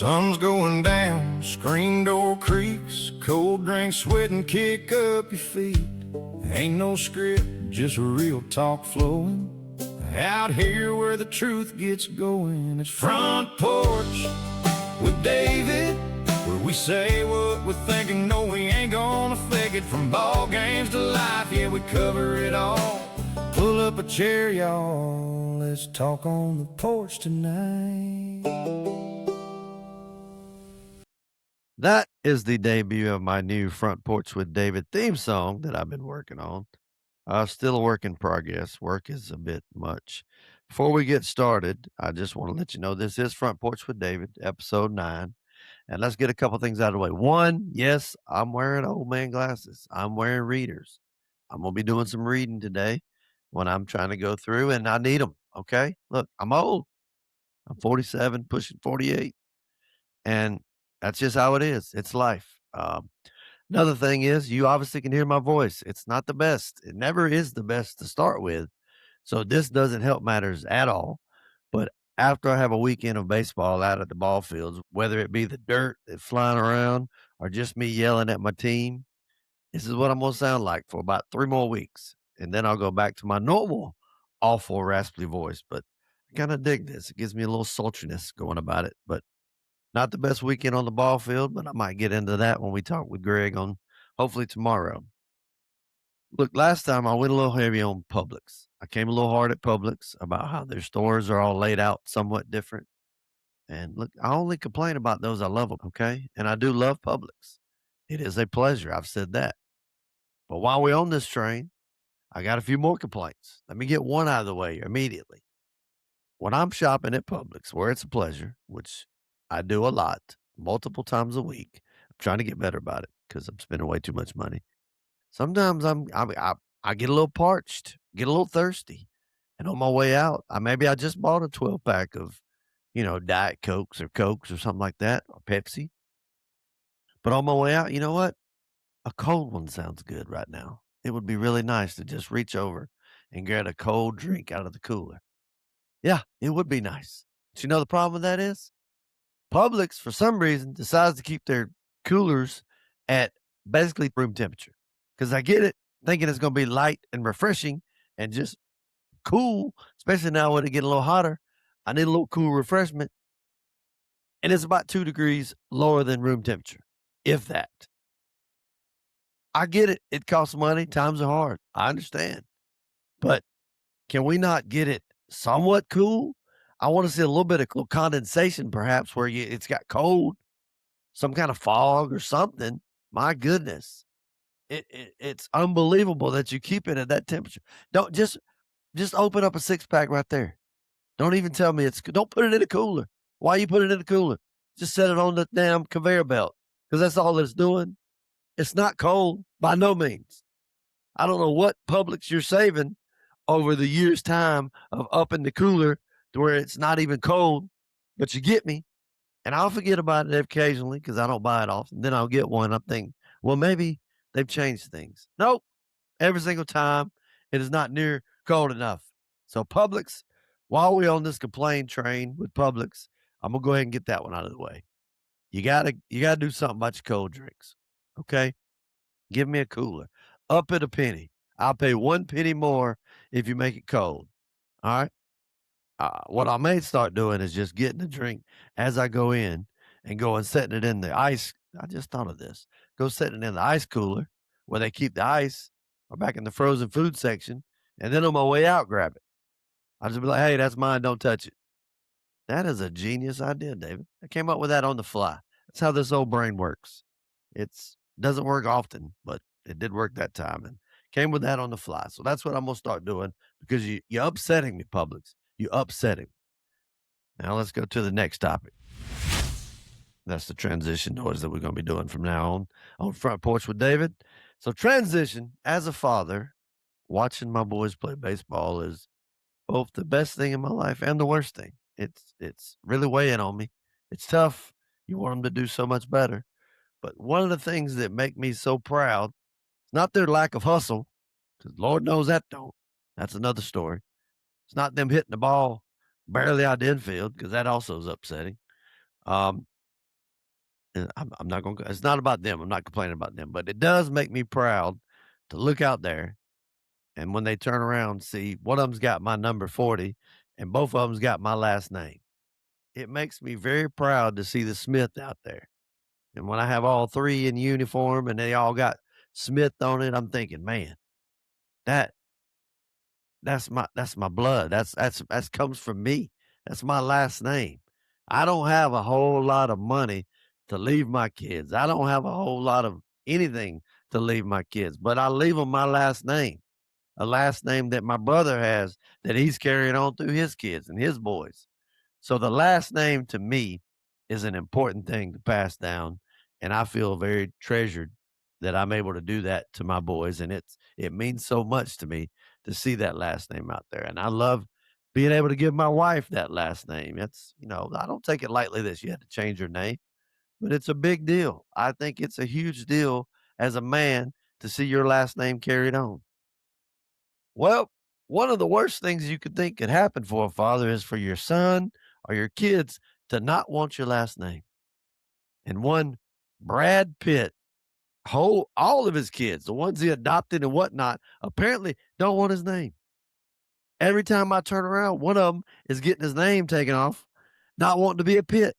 Sun's going down, screen door creaks, cold drink, sweat and kick up your feet. Ain't no script, just real talk flowing. Out here where the truth gets going. It's Front Porch with David, where we say what we're thinking. No, we ain't gonna fake it. From ball games to life, yeah, we cover it all. Pull up a chair, y'all, let's talk on the porch tonight. That is the debut of my new Front Porch with David theme song that I've been working on. Still a work in progress. Work is a bit much. Before we get started, I just want to let you know this is Front Porch with David, episode 9. And let's get a couple things out of the way. One, yes, I'm wearing old man glasses. I'm wearing readers. I'm going to be doing some reading today when I'm trying to go through, and I need them, okay? Look, I'm old. I'm 47, pushing 48. And that's just how it is. It's life. Another thing is, you obviously can hear my voice. It's not the best. It never is the best to start with. So this doesn't help matters at all. But after I have a weekend of baseball out at the ball fields, whether it be the dirt that's flying around or just me yelling at my team, this is what I'm going to sound like for about 3 more weeks. And then I'll go back to my normal, awful, raspy voice. But I kind of dig this. It gives me a little sultriness going about it. But not the best weekend on the ball field, but I might get into that when we talk with Greg on hopefully tomorrow. Look, last time I went a little heavy on Publix. I came a little hard at Publix about how their stores are all laid out somewhat different. And look, I only complain about those. I love them, okay? And I do love Publix. It is a pleasure. I've said that. But while we're on this train, I got a few more complaints. Let me get one out of the way immediately. When I'm shopping at Publix, where it's a pleasure, which I do a lot, multiple times a week, I'm trying to get better about it because I'm spending way too much money. Sometimes I get a little parched, get a little thirsty, and on my way out, I just bought a 12-pack of, Diet Cokes or something like that, or Pepsi. But on my way out, you know what? A cold one sounds good right now. It would be really nice to just reach over and get a cold drink out of the cooler. Yeah, it would be nice. But you know the problem with that is? Publix, for some reason, decides to keep their coolers at basically room temperature. Because I get it, thinking it's going to be light and refreshing and just cool, especially now when it get a little hotter. I need a little cool refreshment. And it's about 2 degrees lower than room temperature, if that. I get it. It costs money. Times are hard. I understand. But can we not get it somewhat cool? I want to see a little bit of condensation, perhaps, where it's got cold, some kind of fog or something. My goodness. It's unbelievable that you keep it at that temperature. Don't just open up a 6-pack right there. Don't even tell me don't put it in a cooler. Why you put it in a cooler? Just set it on the damn conveyor belt because that's all it's doing. It's not cold by no means. I don't know what Publix you're saving over the year's time of upping the cooler to where it's not even cold, but you get me. And I'll forget about it occasionally because I don't buy it often. Then I'll get one. I'm thinking, well, maybe they've changed things. Nope. Every single time it is not near cold enough. So Publix, while we're on this complaint train with Publix, I'm gonna go ahead and get that one out of the way. You gotta do something about your cold drinks. Okay? Give me a cooler. Up at a penny. I'll pay 1 penny more if you make it cold. All right. What I may start doing is just getting a drink as I go in and go and setting it in the ice. I just thought of this. Go setting it in the ice cooler where they keep the ice or back in the frozen food section. And then on my way out, grab it. I'll just be like, hey, that's mine. Don't touch it. That is a genius idea, David. I came up with that on the fly. That's how this old brain works. It's doesn't work often, but it did work that time and came with that on the fly. So that's what I'm going to start doing because you're upsetting me, Publix. You upsetting. Now let's go to the next topic. That's the transition noise that we're going to be doing from now on Front Porch with David. So transition, as a father, watching my boys play baseball is both the best thing in my life and the worst thing. It's really weighing on me. It's tough. You want them to do so much better. But one of the things that make me so proud is not their lack of hustle, because Lord knows that don't. That's another story. It's not them hitting the ball barely out the infield, because that also is upsetting. and I'm not gonna it's not about them, I'm not complaining about them, but it does make me proud to look out there, and when they turn around, see one of them's got my number 40, and both of them's got my last name. It makes me very proud to see the Smith out there, and when I have all 3 in uniform and they all got Smith on it, I'm thinking, "Man, that that's my blood. That's comes from me. That's my last name. I don't have a whole lot of money to leave my kids. I don't have a whole lot of anything to leave my kids, but I leave them my last name, a last name that my brother has that he's carrying on through his kids and his boys. So the last name to me is an important thing to pass down, and I feel very treasured that I'm able to do that to my boys, and it means so much to me to see that last name out there, and I love being able to give my wife that last name. It's I don't take it lightly that she had to change her name, but it's a big deal. I think it's a huge deal as a man to see your last name carried on. Well, one of the worst things you could think could happen for a father is for your son or your kids to not want your last name. And one Brad Pitt, whole all of his kids, the ones he adopted and whatnot, apparently don't want his name. Every time I turn around, one of them is getting his name taken off, not wanting to be a Pitt.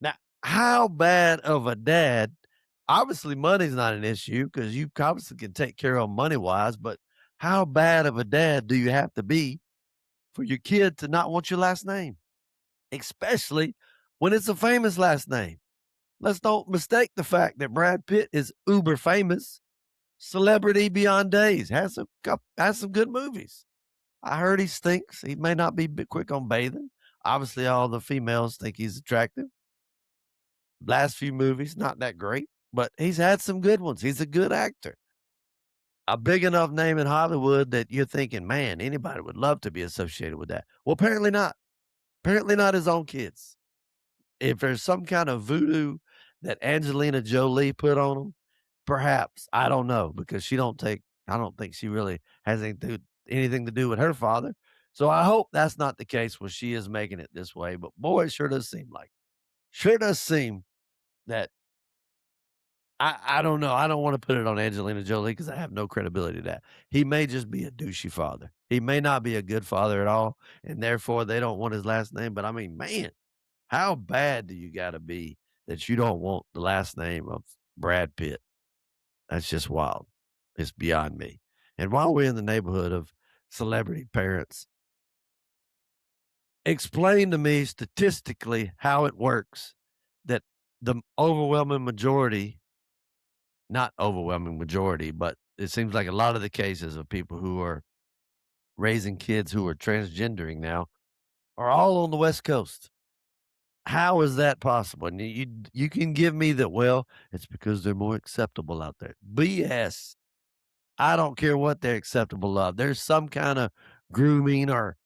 Now, how bad of a dad? Obviously, money's not an issue because you obviously can take care of 'em money-wise, but how bad of a dad do you have to be for your kid to not want your last name, especially when it's a famous last name? Let's don't mistake the fact that Brad Pitt is uber famous, celebrity beyond days, has some good movies. I heard he stinks. He may not be quick on bathing. Obviously, all the females think he's attractive. Last few movies, not that great, but he's had some good ones. He's a good actor. A big enough name in Hollywood that you're thinking, man, anybody would love to be associated with that. Well, apparently not. Apparently not his own kids. If there's some kind of voodoo that Angelina Jolie put on him, perhaps, I don't know, because I don't think she really has anything to do with her father. So I hope that's not the case when she is making it this way, but boy, it sure does seem that I don't know. I don't wanna put it on Angelina Jolie because I have no credibility to that. He may just be a douchey father. He may not be a good father at all, and therefore they don't want his last name, but I mean, man, how bad do you gotta be that you don't want the last name of Brad Pitt? That's just wild. It's beyond me. And while we're in the neighborhood of celebrity parents, explain to me statistically how it works that the overwhelming majority, not overwhelming majority, but it seems like a lot of the cases of people who are raising kids who are transgendering now are all on the West Coast. How is that possible? And you can give me that, well, it's because they're more acceptable out there. BS. I don't care what they're acceptable of. There's some kinda grooming or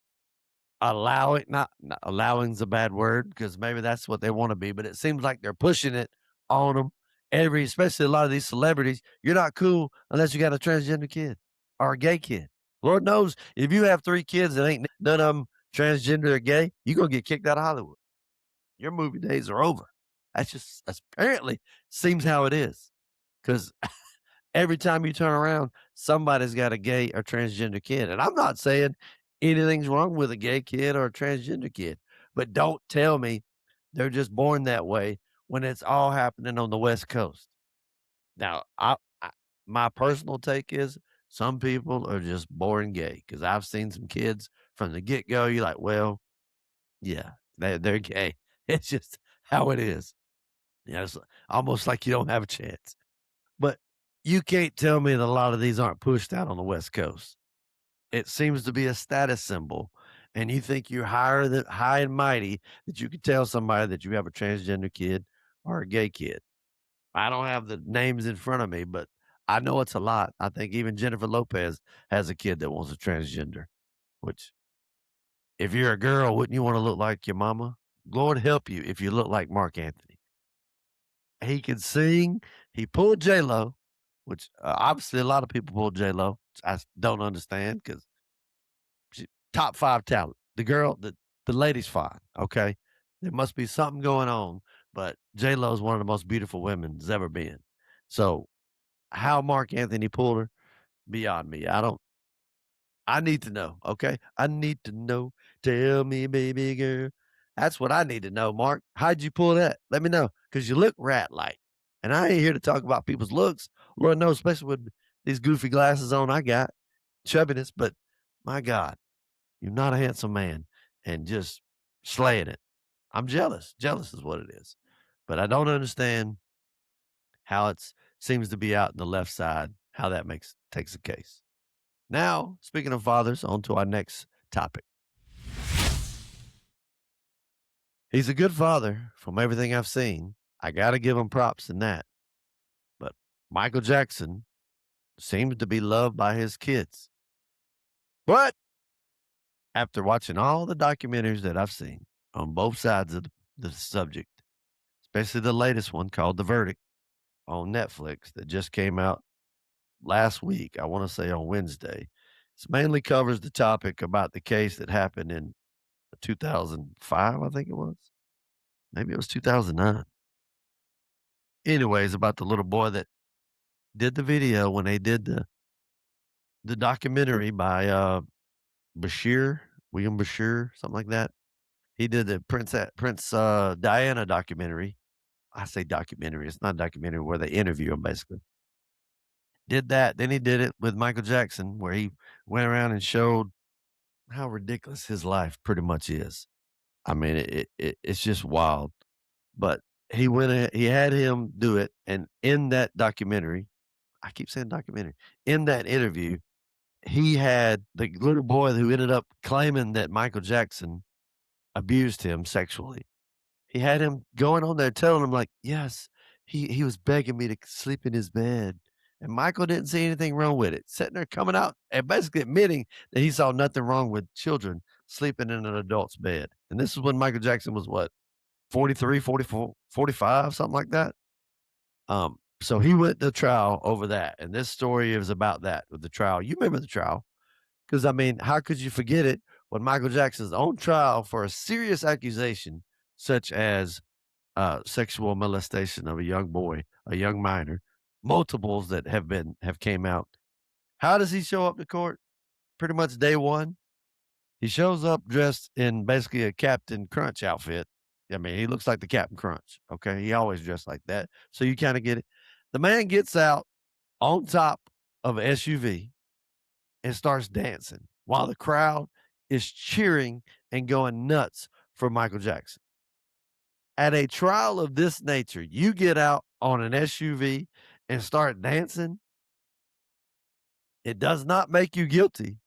allowing not allowing's a bad word because maybe that's what they wanna be, but it seems like they're pushing it on them. Especially a lot of these celebrities, you're not cool unless you got a transgender kid or a gay kid. Lord knows if you have 3 kids that ain't none of them transgender or gay, you gonna get kicked out of Hollywood. Your movie days are over. That's apparently seems how it is because every time you turn around, somebody's got a gay or transgender kid, and I'm not saying anything's wrong with a gay kid or a transgender kid, but don't tell me they're just born that way when it's all happening on the West Coast. Now, I my personal take is some people are just born gay because 'cause I've seen some kids from the get-go, you're like, "Well, yeah, they're gay." It's just how it is. It's almost like you don't have a chance. But you can't tell me that a lot of these aren't pushed out on the West Coast. It seems to be a status symbol, and you think you're high and mighty that you could tell somebody that you have a transgender kid or a gay kid. I don't have the names in front of me, but I know it's a lot. I think even Jennifer Lopez has a kid that wants a transgender, which if you're a girl, wouldn't you wanna look like your mama? Lord help you if you look like Mark Anthony. He can sing. He pulled J-Lo, which, obviously a lot of people pull J-Lo. I don't understand because she top 5 talent. The lady's fine, okay? There must be something going on but J-Lo is one of the most beautiful women there's ever been. So, how Mark Anthony pulled her, beyond me. I need to know, okay? I need to know. Tell me, baby girl. That's what I need to know, Mark. How'd you pull that? Let me know, cause you look rat-like, and I ain't here to talk about people's looks. Lord knows, especially with these goofy glasses on I got, chubbiness, but my God, you're not a handsome man and just slaying it. I'm jealous. Jealous is what it is. But I don't understand how it seems to be out in the left side, how that takes the case. Now, speaking of fathers, on to our next topic. He's a good father from everything I've seen. I got to give him props in that. But Michael Jackson seems to be loved by his kids. But after watching all the documentaries that I've seen on both sides of the subject, especially the latest one called The Verdict on Netflix that just came out last week, I want to say on Wednesday. It mainly covers the topic about the case that happened in 2005, I think it was. Maybe it was 2009. Anyways, about the little boy that did the video when they did the documentary by Bashir, William Bashir, something like that. He did the Prince Diana documentary. I say documentary. It's not a documentary where they interview him basically. Did that. Then he did it with Michael Jackson, where he went around and showed how ridiculous his life pretty much is. I mean, it's just wild. But he had him do it, and in that documentary, I keep saying documentary, in that interview, he had the little boy who ended up claiming that Michael Jackson abused him sexually. He had him going on there telling him like, "Yes, he was begging me to sleep in his bed." And Michael didn't see anything wrong with it, sitting there coming out and basically admitting that he saw nothing wrong with children sleeping in an adult's bed. And this is when Michael Jackson was what, 43, 44, 45, something like that? So he went to trial over that, and this story is about that, with the trial. You remember the trial, because I mean, how could you forget it when Michael Jackson's on trial for a serious accusation such as sexual molestation of a young boy, a young minor, multiples that have came out. How does he show up to court? Pretty much day one. He shows up dressed in basically a Captain Crunch outfit. I mean, he looks like the Captain Crunch. Okay. He always dressed like that. So you kind of get it. The man gets out on top of an SUV and starts dancing while the crowd is cheering and going nuts for Michael Jackson. At a trial of this nature, you get out on an SUV and start dancing. It does not make you guilty,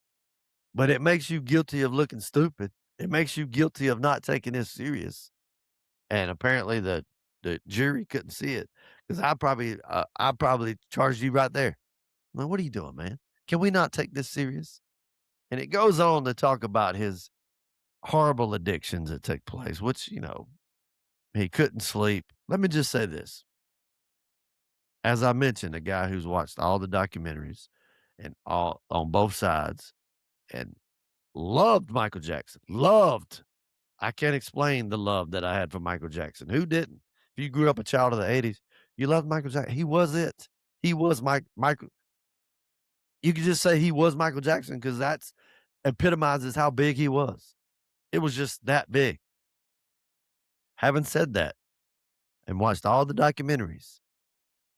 but it makes you guilty of looking stupid. It makes you guilty of not taking this serious. And apparently the jury couldn't see it, because I probably charged you right there. Like, what are you doing, man? Can we not take this serious? And it goes on to talk about his horrible addictions that take place, which, he couldn't sleep. Let me just say this. As I mentioned, a guy who's watched all the documentaries and all on both sides and loved Michael Jackson. Loved. I can't explain the love that I had for Michael Jackson. Who didn't? If you grew up a child of the 80s, you loved Michael Jackson. He was it. He was Michael. You could just say he was Michael Jackson because that's epitomizes how big he was. It was just that big. Having said that, and watched all the documentaries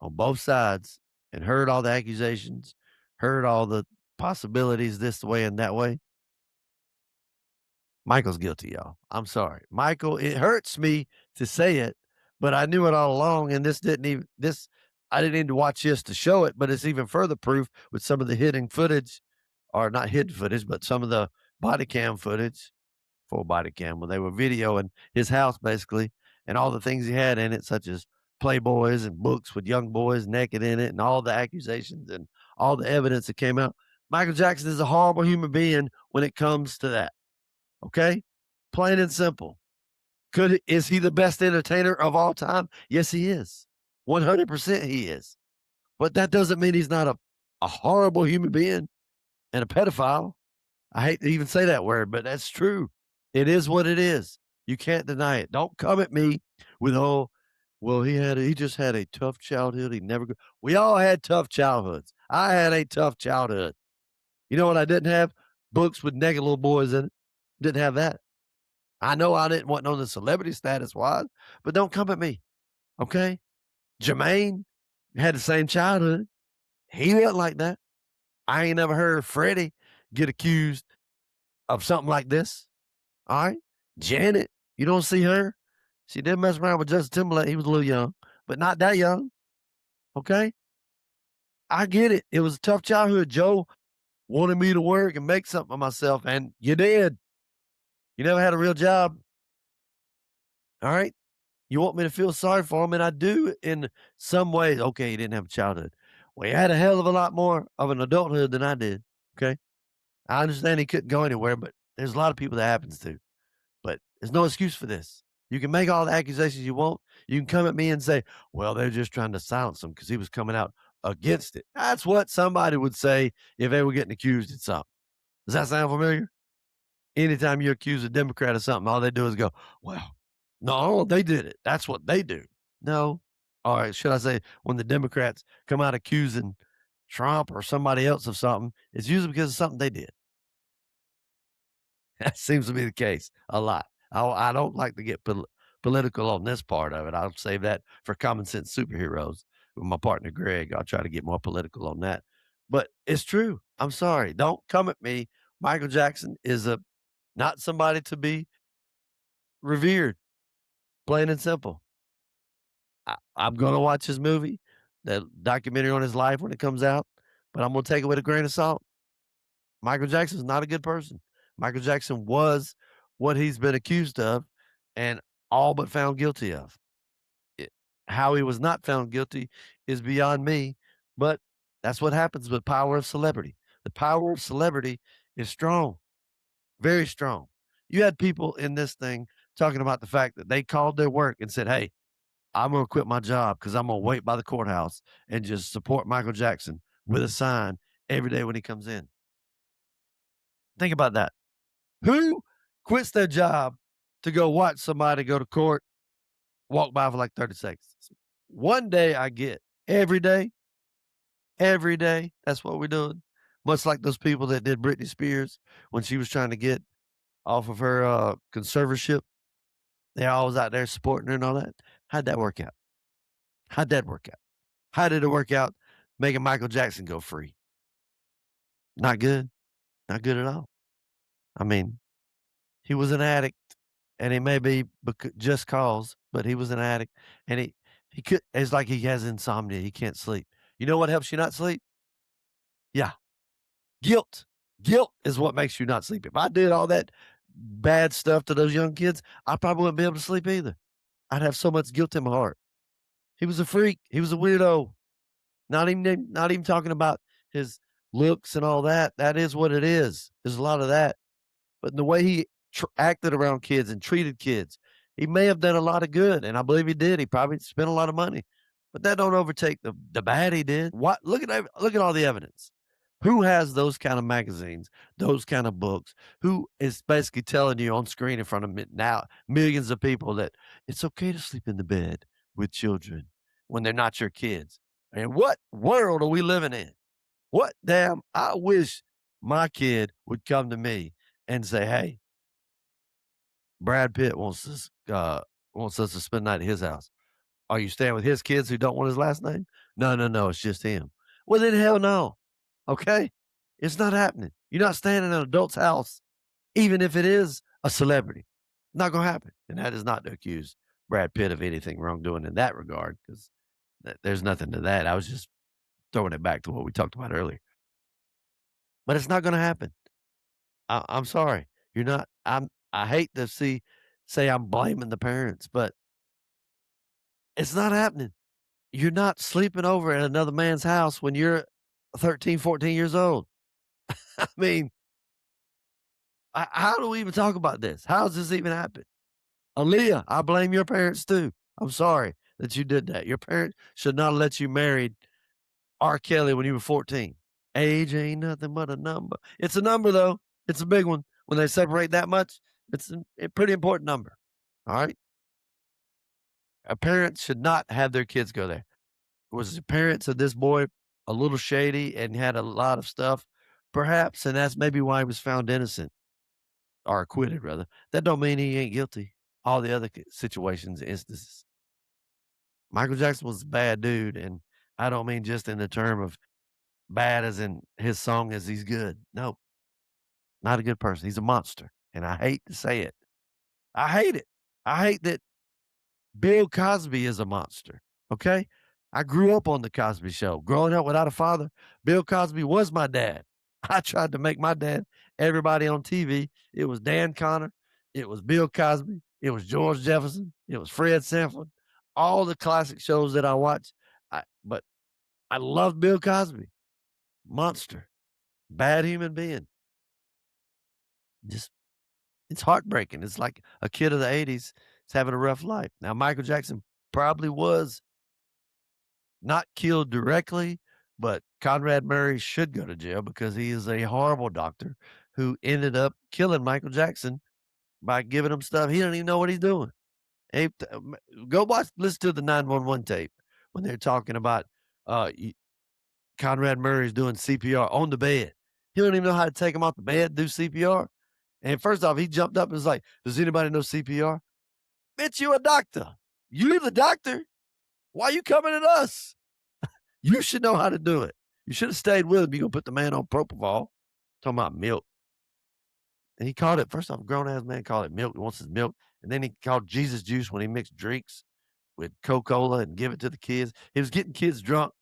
on both sides and heard all the accusations, heard all the possibilities this way and that way, Michael's guilty, y'all. I'm sorry. Michael, it hurts me to say it, but I knew it all along. And I didn't need to watch this to show it, but it's even further proof with some of the hidden footage, or not hidden footage, but some of the body cam footage, full body cam, when they were videoing his house basically, and all the things he had in it, such as Playboys and books with young boys naked in it, and all the accusations and all the evidence that came out. Michael Jackson is a horrible human being when it comes to that. Okay? Plain and simple. Is he the best entertainer of all time? Yes, he is. 100% he is. But that doesn't mean he's not a horrible human being and a pedophile. I hate to even say that word, but that's true. It is what it is. You can't deny it. Don't come at me with, oh, Well, he just had a tough childhood, he never go we all had tough childhoods. I had a tough childhood. You know what I didn't have? Books with naked little boys in it. Didn't have that. I know I didn't want on the celebrity status wise, but don't come at me, okay? Jermaine had the same childhood. He wasn't like that. I ain't never heard Freddie get accused of something like this. All right. Janet, you don't see her. She did mess around with Justin Timberlake. He was a little young, but not that young. Okay. I get it. It was a tough childhood. Joe wanted me to work and make something of myself, and you did. You never had a real job. All right. You want me to feel sorry for him, and I do in some ways. Okay, he didn't have a childhood. Well, he had a hell of a lot more of an adulthood than I did. Okay. I understand he couldn't go anywhere, but there's a lot of people that happens to. But there's no excuse for this. You can make all the accusations you want. You can come at me and say, well, they're just trying to silence him because he was coming out against it. That's what somebody would say if they were getting accused of something. Does that sound familiar? Anytime you accuse a Democrat of something, all they do is go, well, no, they did it. That's what they do. No. All right. Should I say when the Democrats come out accusing Trump or somebody else of something, it's usually because of something they did. That seems to be the case a lot. I don't like to get political on this part of it. I'll save that for common sense superheroes with my partner Greg. I'll try to get more political on that. But it's true. I'm sorry. Don't come at me. Michael Jackson is a not somebody to be revered, plain and simple. I'm gonna watch his movie, the documentary on his life when it comes out, but I'm gonna take it with a grain of salt. Michael Jackson's not a good person. Michael Jackson was what he's been accused of and all but found guilty of. It how he was not found guilty is beyond me, but that's what happens with power of celebrity. The power of celebrity is strong, very strong. You had people in this thing talking about the fact that they called their work and said, "Hey, I'm gonna quit my job because I'm gonna wait by the courthouse and just support Michael Jackson with a sign every day when he comes in." Think about that. Who quits their job to go watch somebody go to court, walk by for like 30 seconds? One day I get. Every day, that's what we're doing. Much like those people that did Britney Spears when she was trying to get off of her conservatorship. They're always out there supporting her and all that. How'd that work out? How'd that work out? How did it work out making Michael Jackson go free? Not good. Not good at all. I mean, he was an addict, and he may be just cause, but he was an addict, and he could it's like he has insomnia, he can't sleep. You know what helps you not sleep? Yeah, guilt. Guilt is what makes you not sleep. If I did all that bad stuff to those young kids, I probably wouldn't be able to sleep either. I'd have so much guilt in my heart. He was a freak. He was a weirdo. Not even talking about his looks and all that. That is what it is. There's a lot of that. But the way he acted around kids and treated kids, he may have done a lot of good, and I believe he did. He probably spent a lot of money, but that don't overtake the bad he did. What? Look at all the evidence. Who has those kind of magazines, those kind of books? Who is basically telling you on screen in front of now millions of people that it's okay to sleep in the bed with children when they're not your kids? And what world are we living in? What damn? I wish my kid would come to me and say, "Hey, Brad Pitt wants us to spend the night at his house. Are you staying with his kids who don't want his last name? No, no, no, it's just him." Well, then hell no. Okay? It's not happening. You're not staying in an adult's house, even if it is a celebrity. Not gonna happen. And that is not to accuse Brad Pitt of anything wrongdoing in that regard, because there's nothing to that. I was just throwing it back to what we talked about earlier. But it's not gonna happen. I'm sorry. You're not I hate to say I'm blaming the parents, but it's not happening. You're not sleeping over at another man's house when you're 13, 14 years old. I mean, how do we even talk about this? How does this even happen? Aaliyah, I blame your parents too. I'm sorry that you did that. Your parents should not have let you marry R. Kelly when you were 14. Age ain't nothing but a number. It's a number though. It's a big one. When they separate that much, it's a pretty important number. All right. Parents should not have their kids go there. Was the parents of this boy a little shady and had a lot of stuff? Perhaps, and that's maybe why he was found innocent or acquitted rather. That don't mean he ain't guilty. All the other situations, instances. Michael Jackson was a bad dude, and I don't mean just in the term of bad as in his song as he's good. No, not a good person. He's a monster, and I hate to say it. I hate it. I hate that Bill Cosby is a monster, okay? I grew up on the Cosby Show. Growing up without a father, Bill Cosby was my dad. I tried to make my dad everybody on TV. It was Dan Connor, it was Bill Cosby, it was George Jefferson, it was Fred Sanford, all the classic shows that I watched. But I love Bill Cosby. Monster, bad human being. Just it's heartbreaking. It's like a kid of the '80s is having a rough life. Now, Michael Jackson probably was not killed directly, but Conrad Murray should go to jail because he is a horrible doctor who ended up killing Michael Jackson by giving him stuff he don't even know what he's doing. Go watch, listen to the 911 tape when they're talking about Conrad Murray's doing CPR on the bed. He don't even know how to take him off the bed, do CPR. And first off, he jumped up and was like, "Does anybody know CPR?" Bitch, you a doctor. You the doctor. Why you coming at us? You should know how to do it. You should have stayed with him. You gonna put the man on propofol. Talking about milk. And he called it, first off, a grown ass man called it milk. He wants his milk. And then he called Jesus juice when he mixed drinks with Coca-Cola and give it to the kids. He was getting kids drunk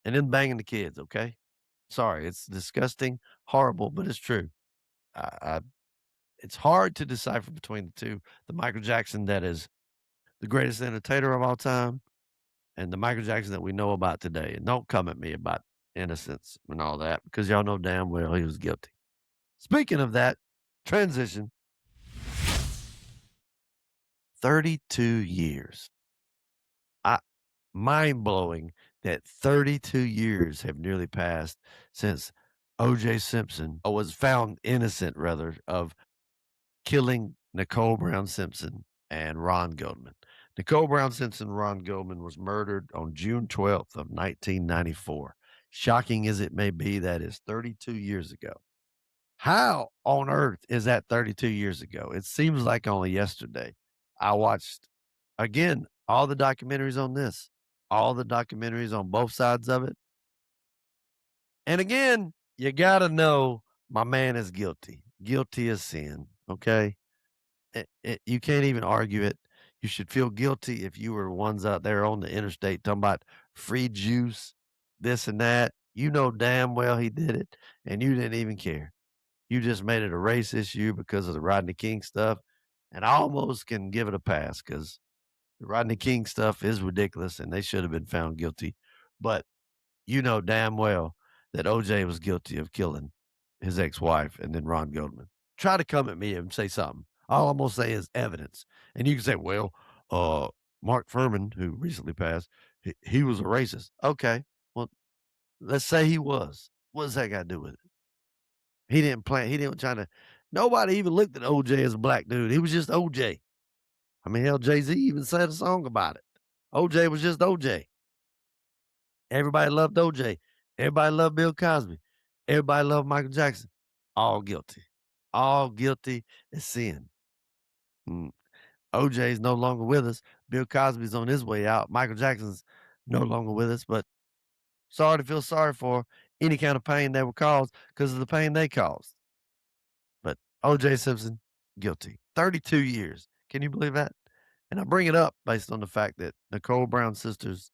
and then banging the kids, okay? Sorry, it's disgusting, horrible, but it's true. I it's hard to decipher between the two. The Michael Jackson that is the greatest entertainer of all time and the Michael Jackson that we know about today. And don't come at me about innocence and all that because y'all know damn well he was guilty. Speaking of that, transition 32 years. I mind blowing that 32 years have nearly passed since OJ Simpson was found innocent rather of killing Nicole Brown Simpson and Ron Goldman. Nicole Brown Simpson, Ron Goldman was murdered on June 12th of 1994. Shocking as it may be, that is 32 years ago. How on earth is that 32 years ago? It seems like only yesterday. I watched again all the documentaries on this, all the documentaries on both sides of it. And again, you got to know my man is guilty. Guilty as sin. Okay. You can't even argue it. You should feel guilty if you were ones out there on the interstate talking about free juice, this and that. You know damn well he did it, and you didn't even care. You just made it a race issue because of the Rodney King stuff, and I almost can give it a pass because the Rodney King stuff is ridiculous, and they should have been found guilty. But you know damn well that OJ was guilty of killing his ex-wife and then Ron Goldman. Try to come at me and say something. All I'm gonna say is evidence. And you can say, well, uh, Mark Furman, who recently passed, he was a racist. Okay. Well, let's say he was. What does that got to do with it? He didn't try to nobody even looked at OJ as a black dude. He was just OJ. I mean, hell, Jay-Z even said a song about it. OJ was just OJ. Everybody loved OJ. Everybody loved Bill Cosby. Everybody loved Michael Jackson. All guilty. All guilty as sin. Mm. OJ's no longer with us. Bill Cosby's on his way out. Michael Jackson's no longer with us, but sorry to feel sorry for any kind of pain they were caused because of the pain they caused. But OJ Simpson, guilty. 32 years. Can you believe that? And I bring it up based on the fact that Nicole Brown's sisters,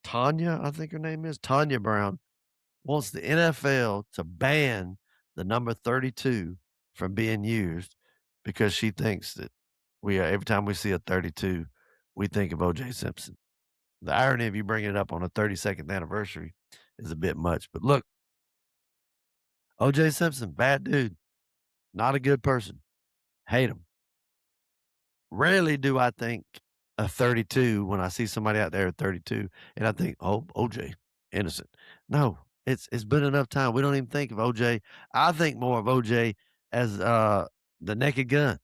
Tanya, I think her name is, Tanya Brown, wants the NFL to ban the number 32 from being used because she thinks that every time we see a 32, we think of OJ Simpson. The irony of you bringing it up on a 32nd anniversary is a bit much. But look, OJ Simpson, bad dude, not a good person. Hate him. Rarely do I think a 32 when I see somebody out there at 32 and I think, oh, OJ, innocent. No, it's been enough time. We don't even think of OJ. I think more of OJ as the Naked Gun.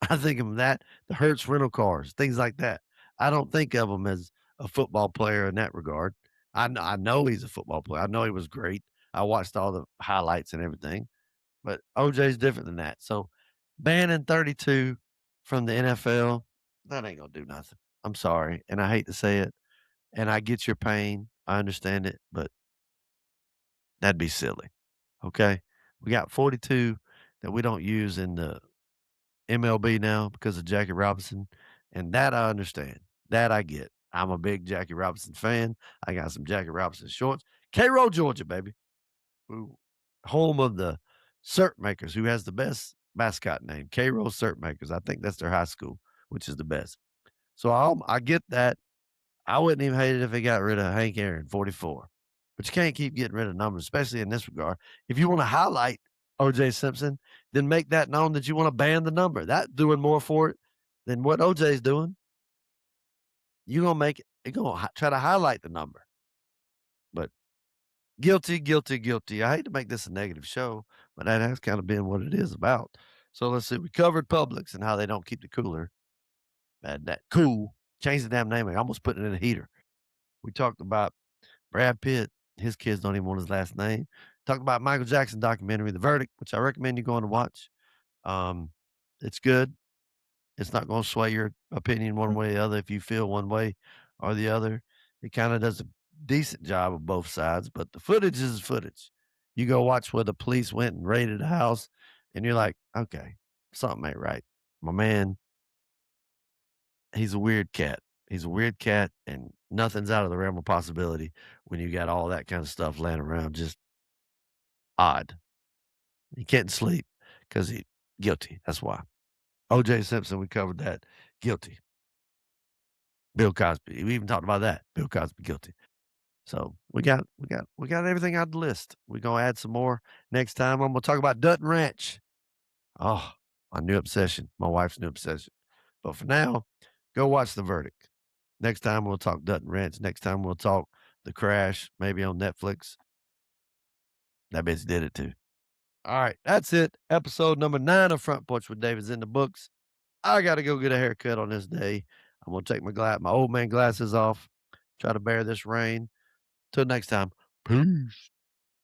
I think of that, the Hertz rental cars, things like that. I don't think of him as a football player in that regard. I know he's a football player. I know he was great. I watched all the highlights and everything, but OJ's different than that. So banning 32 from the NFL, that ain't gonna do nothing. I'm sorry, and I hate to say it, and I get your pain. I understand it, but that'd be silly. Okay? We got 42 that we don't use in the MLB now because of Jackie Robinson, and that I understand. That I get. I'm a big Jackie Robinson fan. I got some Jackie Robinson shorts. Cairo, Georgia, baby. Ooh, home of the Cert Makers, who has the best mascot name, Cairo Cert Makers. I think that's their high school, which is the best. So I get that. I wouldn't even hate it if they got rid of Hank Aaron, 44. But you can't keep getting rid of numbers, especially in this regard. If you want to highlight OJ Simpson, then make that known that you want to ban the number. That's doing more for it than what OJ's doing. You're gonna make it, you're gonna try to highlight the number. But guilty, guilty, guilty. I hate to make this a negative show, but that has kind of been what it is about. So let's see. We covered Publix and how they don't keep the cooler that cool. Change the damn name. I almost put it in a heater. We talked about Brad Pitt, his kids don't even want his last name. Talked about Michael Jackson documentary, The Verdict, which I recommend you going to watch. Um, it's good. It's not gonna sway your opinion one way or the other if you feel one way or the other. It kinda does a decent job of both sides, but the footage is footage. You go watch where the police went and raided a house, and you're like, "Okay, something ain't right." My man, he's a weird cat. He's a weird cat, and nothing's out of the realm of possibility when you got all that kind of stuff laying around, just odd. He can't sleep because he guilty, that's why. OJ Simpson, we covered that, guilty. Bill Cosby, we even talked about that. Bill Cosby, guilty. So we got everything on the list. We're gonna add some more next time. I'm gonna talk about Dutton Ranch. Oh, my new obsession, my wife's new obsession. But for now, go watch The Verdict. Next time we'll talk Dutton Ranch. Next time we'll talk The Crash, maybe on Netflix. That bitch did it too. All right, that's it. Episode number 9 of Front Porch with David's in the books. I gotta go get a haircut on this day. I'm gonna take my old man glasses off, try to bear this rain. Till next time, peace.